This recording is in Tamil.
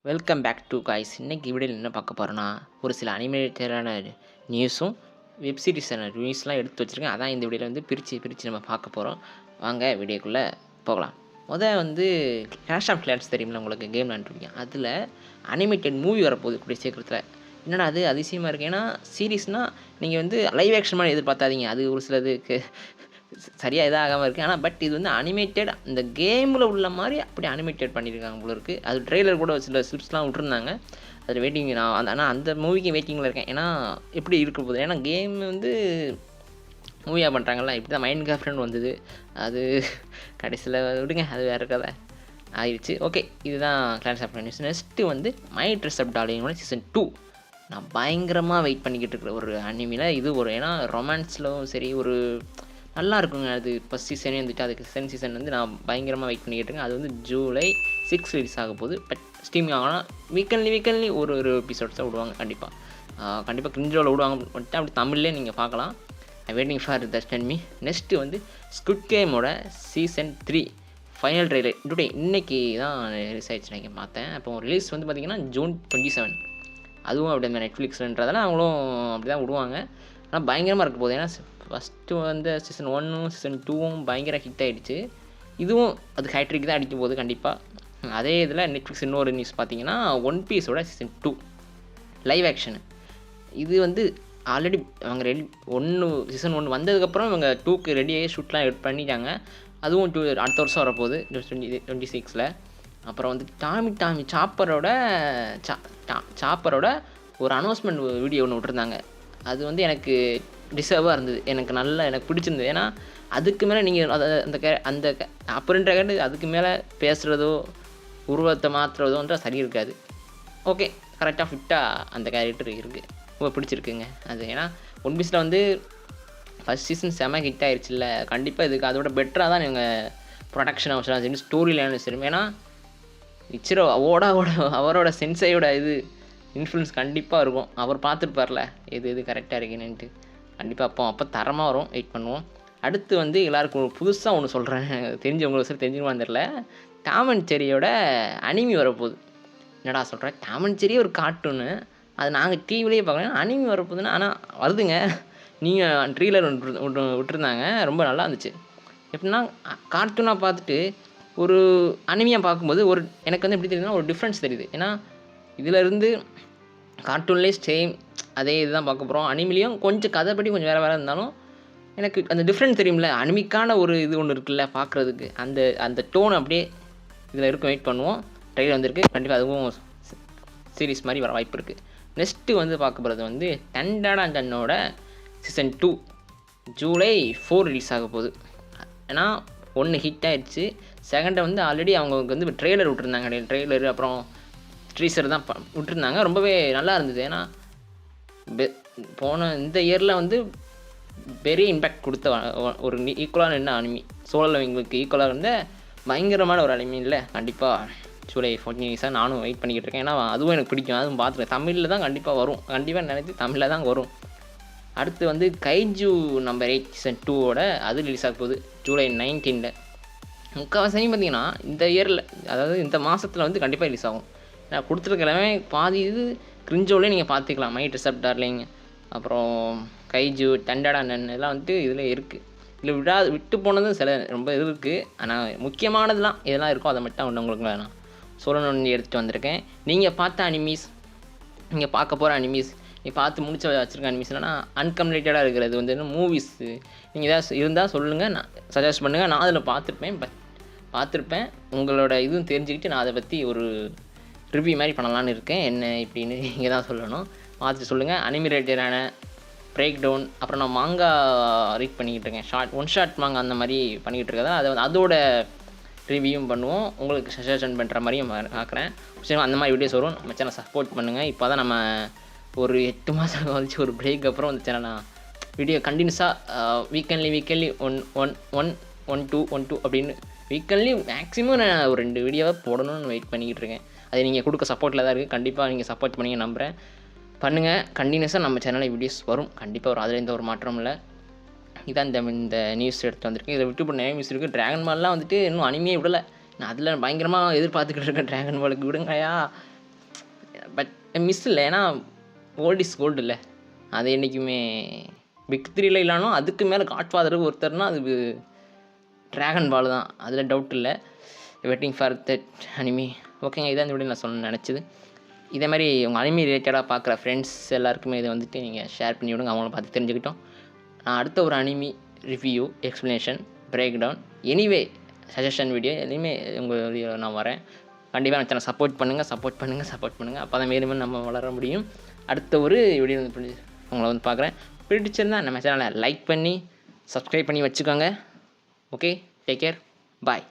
Welcome back to guys. இன்றைக்கி வீடியோவில் என்ன பார்க்க போகிறோன்னா, ஒரு சில அனிமேட்டடான நியூஸும் வெப் சீரிஸான நியூஸ்லாம் எடுத்து வச்சுருக்கேன். அதான் இந்த வீடியோவில் வந்து பிரித்து நம்ம பார்க்க போகிறோம். வாங்க வீடியோக்குள்ளே போகலாம். வந்து கிளாஷ் ஆஃப் கிளான்ஸ் தெரியுமில்ல உங்களுக்கு, கேம் விளாண்டுருக்கீங்க. அதில் அனிமேட்டட் மூவி வரப்போகுது கூடிய சீக்கிரத்தில். என்னடா அது அதிசயமாக இருக்குது. ஏன்னா சீரிஸ்னால் நீங்கள் வந்து லைவ் ஆக்ஷன் மாதிரி எதிர்பார்த்தாதீங்க. அது ஒரு சிலதுக்கு சரியாக இதாகாமல் இருக்குது. ஆனால் பட் இது வந்து அனிமேட்டட் இந்த கேமில் உள்ள மாதிரி அப்படி அனிமேட்டட் பண்ணியிருக்காங்க போல இருக்குது. அது ட்ரெய்லர் கூட சில ஸ்லிப்ஸ்லாம் விட்டுருந்தாங்க. அது வெயிட்டிங் நான் ஆனால் அந்த மூவிக்கு வெயிட்டிங்கில் இருக்கேன். ஏன்னா எப்படி இருக்க போகுது. ஏன்னா கேம் வந்து மூவியாக பண்ணுறாங்கல்ல. இப்படி தான் மைண்ட் கிராஃப்ட்னு வந்தது. அது கடைசியில் விடுங்க, அது வேறு கதை ஆயிடுச்சு. ஓகே, இதுதான் கிளாஸ் ஆஃப் நியூஸ். நெக்ஸ்ட்டு வந்து my dress up darling season 2 நான் பயங்கரமாக வெயிட் பண்ணிக்கிட்டு இருக்கிற ஒரு அனிமியில் இது ஒரு. ஏன்னா ரொமான்ஸ்லும் சரி ஒரு நல்லா இருக்குங்க. அது ஃபஸ்ட் சீசனே வந்துட்டு அதுக்கு செகண்ட் சீசன் வந்து நான் பயங்கரமாக வெயிட் பண்ணிக்கிட்டு இருக்கேன். அது வந்து ஜூலை 6 ரிலீஸ் ஆக போகுது. பட் ஸ்ட்ரீமிங் ஆகலாம். வீக்கெண்ட்லி ஒரு எபிசோட்ஸாக விடுவாங்க. கண்டிப்பாக கிரிஞ்சோவில் விடுவாங்க. வந்துட்டு அப்படி தமிழ்லேயே நீங்கள் பார்க்கலாம். ஐ waiting for that me. Next வந்து ஸ்குட் கேமோட சீசன் 3 ஃபைனல் ட்ரெய்லர் டுடே இன்றைக்கி தான் ரிலீஸ் ஆகிடுச்சு. நான் பார்த்தேன். அப்போ ரிலீஸ் வந்து பார்த்திங்கன்னா ஜூன் 27. அதுவும் அப்படி அந்த நெட்ஃப்ளிக்ஸ்ன்றதால அவங்களும் அப்படி தான் விடுவாங்க. ஆனால் பயங்கரமாக இருக்க போகுது. ஏன்னா ஃபஸ்ட்டு வந்து சீசன் 1ம் சீசன் 2ம் பயங்கர ஹிட் ஆகிடுச்சு. இதுவும் அது ஹேட்ரிக் தான் அடிக்கும் போது கண்டிப்பாக. அதே இதில் நெட்ஃப்ளிக்ஸ் இன்னொரு நியூஸ் பார்த்தீங்கன்னா ஒன் பீஸோட சீசன் 2 லைவ் ஆக்ஷனு. இது வந்து ஆல்ரெடி அவங்க சீசன் 1 வந்ததுக்கப்புறம் இவங்க 2க்கு ரெடியாகி ஷூட்லாம் எட் பண்ணிட்டாங்க. அதுவும் அடுத்த வருஷம் வரப்போகுது 2026. அப்புறம் வந்து டாமி சாப்பரோட ஒரு அனௌன்ஸ்மெண்ட் வீடியோ ஒன்று விட்டுருந்தாங்க. அது வந்து எனக்கு டிசர்வாக இருந்தது. எனக்கு பிடிச்சிருந்தது. ஏன்னா அதுக்கு மேலே நீங்கள் அந்த அப்படின்ற கேட்டு அதுக்கு மேலே பேசுகிறதோ உருவத்தை மாற்றுறதோன்ற சரி இருக்காது. ஓகே, கரெக்டாக ஃபிட்டாக அந்த கேரக்டர் இருக்குது. ரொம்ப பிடிச்சிருக்குங்க அது. ஏன்னா ஒன் பீஸில் வந்து ஃபஸ்ட் சீசன் செம ஹிட் ஆயிடுச்சுல்ல. கண்டிப்பாக இதுக்கு அதோட பெட்டராக தான் இவங்க ப்ரொடக்ஷன் அவசரம் சரி ஸ்டோரி லைனும் சரி. ஏன்னா இச்சிரோ அவரோட சென்சையோட இது இன்ஃப்ளூயன்ஸ் கண்டிப்பாக இருக்கும். அவர் பார்த்துருப்பார்ல எது கரெக்டாக இருக்குன்னுட்டு. கண்டிப்பாக அப்போ தரமாக வரும். வெயிட் பண்ணுவோம். அடுத்து வந்து எல்லாருக்கும் புதுசாக ஒன்று சொல்கிறேன். தெரிஞ்சவங்களுக்கு சரி தெரிஞ்சுக்குவான்னு தெரில. டாம் அண்ட் ஜெர்ரியோட அனிமி வரப்போகுது. என்னடா சொல்கிறேன், டாம் அண்ட் ஜெர்ரி ஒரு கார்ட்டூனு. அது நாங்கள் டிவிலேயே பார்க்கலாம். அனிமி வரப்போகுதுன்னா ஆனால் வருதுங்க. நீங்கள் ட்ரீலர் விட்டுருந்தாங்க. ரொம்ப நல்லா இருந்துச்சு. எப்படின்னா கார்ட்டூனாக பார்த்துட்டு ஒரு அனிமியாக பார்க்கும்போது எனக்கு வந்து எப்படி தெரியுதுன்னா ஒரு டிஃப்ரென்ஸ் தெரியுது. ஏன்னா இதிலேருந்து கார்ட்டூன்லேயே சேம் அதே இதுதான் பார்க்க போகிறோம். அனிமிலையும் கொஞ்சம் கதைப்படி கொஞ்சம் வேறு இருந்தாலும் எனக்கு அந்த டிஃப்ரெண்ட் தெரியும்ல. அனிமிக்கான ஒரு இது ஒன்று இருக்குல்ல பார்க்குறதுக்கு. அந்த டோன் அப்படியே இதில் இருக்கும். வெயிட் பண்ணுவோம். ட்ரெய்லர் வந்திருக்கு. கண்டிப்பாக அதுவும் சீரிஸ் மாதிரி வர வாய்ப்பு இருக்குது. நெக்ஸ்ட்டு வந்து பார்க்க போகிறது வந்து டன்டாடான்டனோட சீசன் 2 ஜூலை 4 ரிலீஸ் ஆக போகுது. ஏன்னா 1 ஹிட் ஆகிடுச்சு. செகண்டை வந்து ஆல்ரெடி அவங்களுக்கு வந்து ட்ரெய்லர் விட்டுருந்தாங்க. ட்ரெய்லரு அப்புறம் ட்ரீசர் தான் விட்டுருந்தாங்க. ரொம்பவே நல்லா இருந்தது. ஏன்னா போன இந்த இயரில் வந்து பெரிய இம்பேக்ட் கொடுத்த ஒரு ஈக்குவலான என்ன அனிமி சோழவங்களுக்கு ஈக்குவலாக இருந்த பயங்கரமான ஒரு அனிமி இல்லை. கண்டிப்பாக ஜூலை 14 நானும் வெயிட் பண்ணிக்கிட்டு இருக்கேன். ஏன்னா அதுவும் எனக்கு பிடிக்கும். அதுவும் பார்த்துருக்கேன். தமிழில் தான் கண்டிப்பாக வரும். கண்டிப்பாக நினைத்து தமிழில் தான் வரும். அடுத்து வந்து கைஜு நம்பர் 8 சீசன் 2வோட அது ரிலீஸ் ஆக போகுது ஜூலை 19. முக்கால்வாசி பார்த்தீங்கன்னா இந்த இயரில், அதாவது இந்த மாதத்தில் வந்து கண்டிப்பாக ரிலீஸ் ஆகும். நான் கொடுத்துருக்கிறவே பாதி இது கிரிஞ்சோலே நீங்கள் பார்த்துக்கலாம். மை ட்ரெஸ் அப் டார்லிங் அப்புறம் கைஜு டன்டாடான்டன் இதெல்லாம் வந்துட்டு இதில் இருக்குது. இதில் விட்டு போனதும் சில ரொம்ப இது இருக்குது. ஆனால் முக்கியமானதுலாம் இதெல்லாம் இருக்கும். அதை மட்டும் உங்களுக்கு நான் சொல்லணும்னு எடுத்துகிட்டு வந்திருக்கேன். நீங்கள் பார்த்த அனிமீஸ், நீங்கள் பார்க்க போகிற அனிமீஸ், நீங்கள் பார்த்து முடிச்சு வச்சுருக்க அனிமீஸ் இல்லைனா அன்கம்ப்ளீட்டடாக இருக்கிறது வந்து மூவிஸு நீங்கள் ஏதாவது இருந்தால் சொல்லுங்கள். நான் சஜஸ்ட் பண்ணுங்கள். நான் அதில் பார்த்துருப்பேன். உங்களோட இதுவும் தெரிஞ்சுக்கிட்டு நான் அதை பற்றி ஒரு ரிவ்யூ மாதிரி பண்ணலான்னு இருக்கேன். என்ன இப்படின்னு நீங்கள் தான் சொல்லணும். பார்த்துட்டு சொல்லுங்கள். அனிமி ரிலேட்டடான பிரேக் டவுன், அப்புறம் நான் மாங்கா ரீட் பண்ணிக்கிட்டு இருக்கேன். ஒன் ஷாட் மாங்கா அந்த மாதிரி பண்ணிக்கிட்டு இருக்கதா. அதோட ரிவ்யூவும் பண்ணுவோம். உங்களுக்கு சஜஷன் பண்ணுற மாதிரியும் பார்க்குறேன். சரி, அந்த மாதிரி வீடியோஸ் வரும். நம்ம சேனலை சப்போர்ட் பண்ணுங்கள். இப்போ தான் நம்ம ஒரு 8 மாதம் கழிச்சு ஒரு பிரேக் அப்புறம் அந்த சேனல் நான் வீடியோ கண்டினியூஸாக வீக்கெண்ட்லி ஒன் டூ அப்படின்னு வீக்கெண்ட்லி மேக்ஸிமம் நான் ஒரு 2 வீடியோவாக போடணும்னு வெயிட் பண்ணிக்கிட்டு இருக்கேன். அது நீங்கள் கொடுக்க சப்போர்ட்டில் தான் இருக்குது. கண்டிப்பாக நீங்கள் சப்போர்ட் பண்ணி நம்புகிறேன். பண்ணுங்கள். கண்டினியூஸாக நம்ம சேனலில் வீடியோஸ் வரும். கண்டிப்பாக வரும். அதில் எந்த ஒரு மாற்றமும் இல்லை. இதான் இந்த நியூஸ் எடுத்து வந்திருக்கேன். இதை விட்டு இப்போ நிறைய நியூஸ் இருக்குது. ட்ராகன் பால்லாம் வந்துட்டு இன்னும் அனிமையே விடலை. நான் அதில் பயங்கரமாக எதிர்பார்த்துக்கிட்டு இருக்கேன். ட்ராகன் பாலுக்கு விடுங்கயா. பட் மிஸ் இல்லை, ஏன்னா ஓல்ட் இஸ் கோல்டு இல்லை. அது என்றைக்குமே பிக் 3ல இல்லைனாலும் அதுக்கு மேலே காட்ஃபாதருக்கு ஒருத்தர்னா அது ட்ராகன் பால் தான், அதில் டவுட் இல்லை. Waiting for that anime. ஓகேங்க, இதான் இந்த வீடியோ நான் சொல்ல நினச்சது. இதே மாதிரி உங்கள் அனிமி ரிலேட்டடாக பார்க்குற ஃப்ரெண்ட்ஸ் எல்லாருக்குமே இதை வந்துட்டு நீங்கள் ஷேர் பண்ணி விடுங்க, அவங்கள பார்த்து தெரிஞ்சுக்கிட்டோம். நான் அடுத்த ஒரு anime review, explanation, break down, anyway suggestion video எதுவுமே உங்கள் வீடியோ நான் வரேன். கண்டிப்பாக நான் சேனல் சப்போர்ட் பண்ணுங்கள். அப்போ தான் மேலும் நம்ம வளர முடியும். அடுத்த ஒரு வீடியோ உங்களை வந்து பார்க்குறேன். பிடிச்சிருந்தா நம்ம சேனலை லைக் பண்ணி சப்ஸ்கிரைப் பண்ணி வச்சுக்கோங்க. ஓகே, டேக் கேர், பாய்.